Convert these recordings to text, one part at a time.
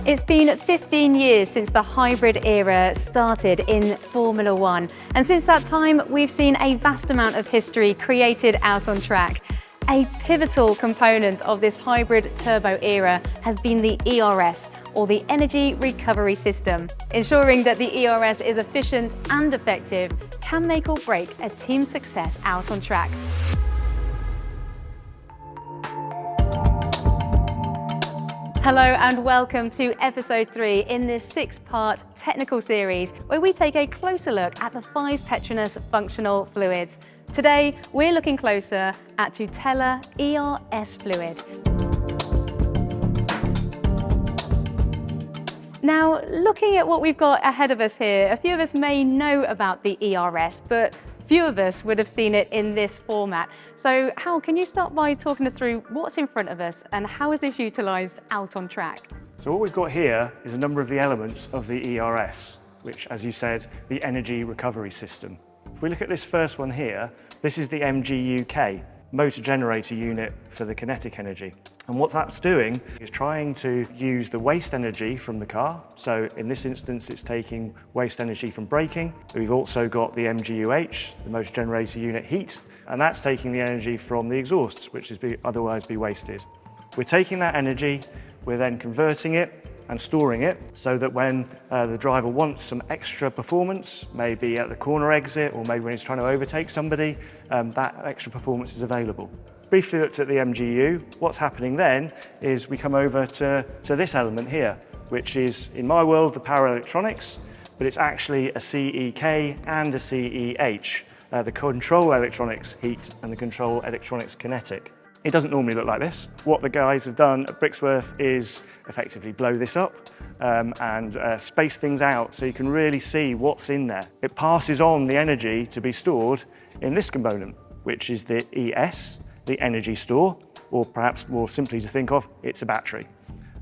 It's been 15 years since the hybrid era started in Formula One, and since that time we've seen a vast amount of history created out on track. A pivotal component of this hybrid turbo era has been the ERS, or the Energy Recovery System. Ensuring that the ERS is efficient and effective can make or break a team's success out on track. Hello and welcome to episode 3 in this 6-part technical series where we take a closer look at the 5 PETRONAS functional fluids. Today we're looking closer at Tutela ERS fluid. Now, looking at what we've got ahead of us here, a few of us may know about the ERS, but few of us would have seen it in this format. So Hal, can you start by talking us through what's in front of us and how is this utilised out on track? So what we've got here is a number of the elements of the ERS, which, as you said, the Energy Recovery System. If we look at this first one here, this is the MGUK, motor generator unit for the kinetic energy. And what that's doing is trying to use the waste energy from the car. So in this instance, it's taking waste energy from braking. We've also got the MGUH, the motor generator unit heat, and that's taking the energy from the exhausts, which is otherwise be wasted. We're taking that energy, we're then converting it and storing it so that when the driver wants some extra performance, maybe at the corner exit or maybe when he's trying to overtake somebody, that extra performance is available. Briefly looked at the MGU. What's happening then is we come over to this element here, which is, in my world, the power electronics, but it's actually a CEK and a CEH, the control electronics heat and the control electronics kinetic. It doesn't normally look like this. What the guys have done at Brixworth is effectively blow this up and space things out so you can really see what's in there. It passes on the energy to be stored in this component, which is the ES, the energy store, or perhaps more simply to think of, it's a battery.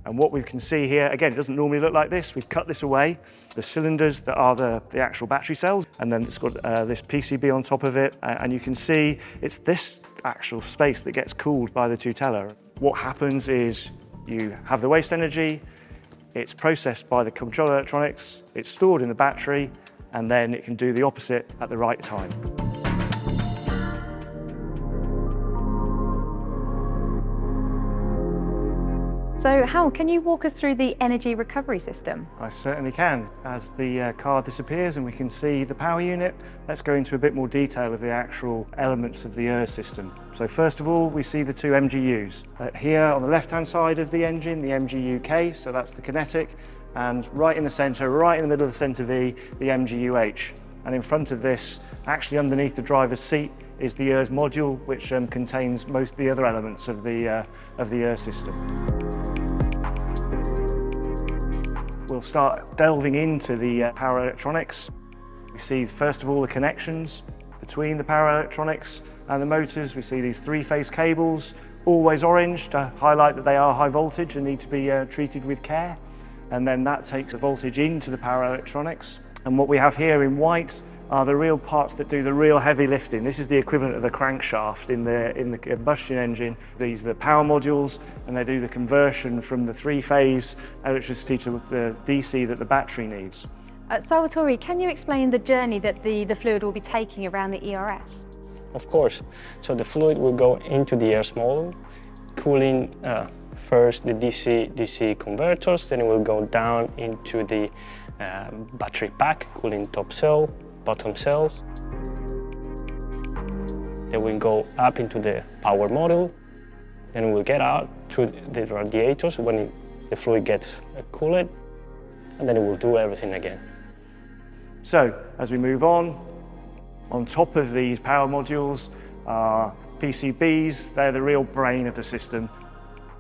And what we can see here, again, it doesn't normally look like this. We've cut this away. The cylinders that are the actual battery cells, and then it's got this PCB on top of it. And you can see it's this actual space that gets cooled by the Tutela. What happens is you have the waste energy, it's processed by the control electronics, it's stored in the battery, and then it can do the opposite at the right time. So Hal, can you walk us through the Energy Recovery System? I certainly can. As the car disappears and we can see the power unit, let's go into a bit more detail of the actual elements of the ERS system. So first of all, we see the 2 MGUs. Here on the left-hand side of the engine, the MGUK, so that's the kinetic, and right in the centre, right in the middle of the centre V, the MGUH. And in front of this, actually underneath the driver's seat, is the ERS module, which contains most of the other elements of the ERS system. We'll start delving into the power electronics. We see first of all the connections between the power electronics and the motors. We see these 3-phase cables, always orange to highlight that they are high voltage and need to be treated with care. And then that takes the voltage into the power electronics. And what we have here in white are the real parts that do the real heavy lifting. This is the equivalent of the crankshaft in the combustion engine. These are the power modules, and they do the conversion from the 3-phase electricity to the DC that the battery needs. Salvatore, can you explain the journey that the fluid will be taking around the ERS? Of course. So the fluid will go into the ERS module, cooling first the DC converters, then it will go down into the battery pack, cooling top cell, bottom cells. Then we'll go up into the power module, then we'll get out through the radiators when the fluid gets cooled, and then it will do everything again. So as we move on top of these power modules are PCBs. They're the real brain of the system.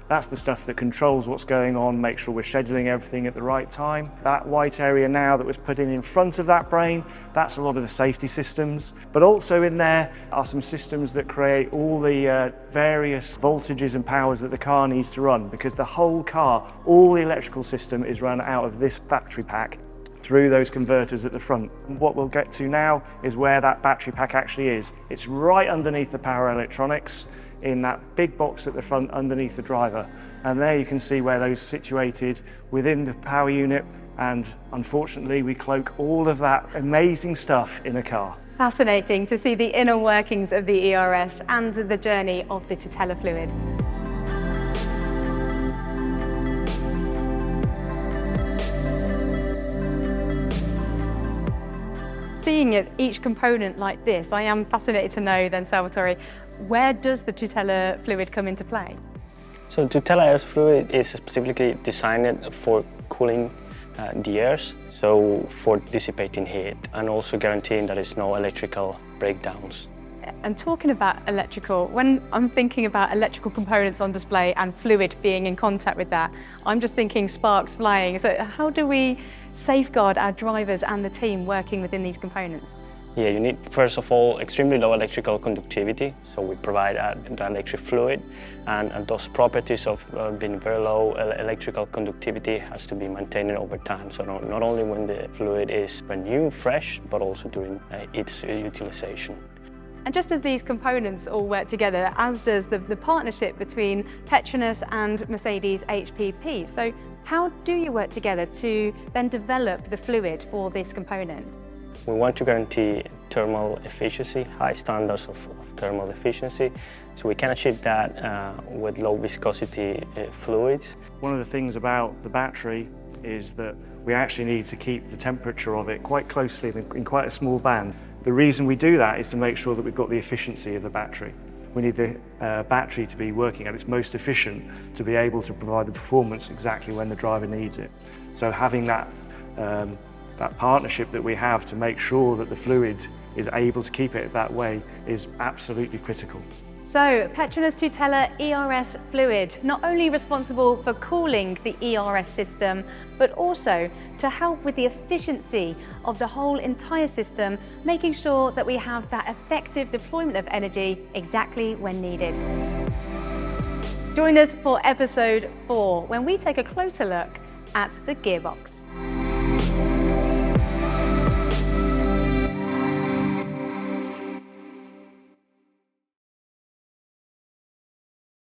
That's the stuff that controls what's going on, make sure we're scheduling everything at the right time. That white area now that was put in front of that brain, that's a lot of the safety systems. But also in there are some systems that create all the various voltages and powers that the car needs to run, because the whole car, all the electrical system is run out of this battery pack through those converters at the front. And what we'll get to now is where that battery pack actually is. It's right underneath the power electronics. in that big box at the front underneath the driver. And there you can see where those are situated within the power unit, and unfortunately we cloak all of that amazing stuff in a car. Fascinating to see the inner workings of the ERS and the journey of the tutela fluid. Seeing each component like this, I am fascinated to know then, Salvatore, where does the tutela fluid come into play? So tutela ERS fluid is specifically designed for cooling the ERS, so for dissipating heat and also guaranteeing that there's no electrical breakdowns. And talking about electrical, when I'm thinking about electrical components on display and fluid being in contact with that, I'm just thinking sparks flying. So how do we safeguard our drivers and the team working within these components? Yeah, you need, first of all, extremely low electrical conductivity. So we provide the electric fluid, and those properties of being very low electrical conductivity has to be maintained over time. So not only when the fluid is brand new, fresh, but also during its utilization. And just as these components all work together, as does the partnership between PETRONAS and Mercedes HPP. So how do you work together to then develop the fluid for this component? We want to guarantee thermal efficiency, high standards of thermal efficiency, so we can achieve that with low viscosity fluids. One of the things about the battery is that we actually need to keep the temperature of it quite closely in quite a small band. The reason we do that is to make sure that we've got the efficiency of the battery. We need the battery to be working at its most efficient to be able to provide the performance exactly when the driver needs it. So having that partnership that we have to make sure that the fluid is able to keep it that way is absolutely critical. So PETRONAS tutela ERS fluid, not only responsible for cooling the ERS system, but also to help with the efficiency of the whole entire system, making sure that we have that effective deployment of energy exactly when needed. Join us for episode 4, when we take a closer look at the gearbox.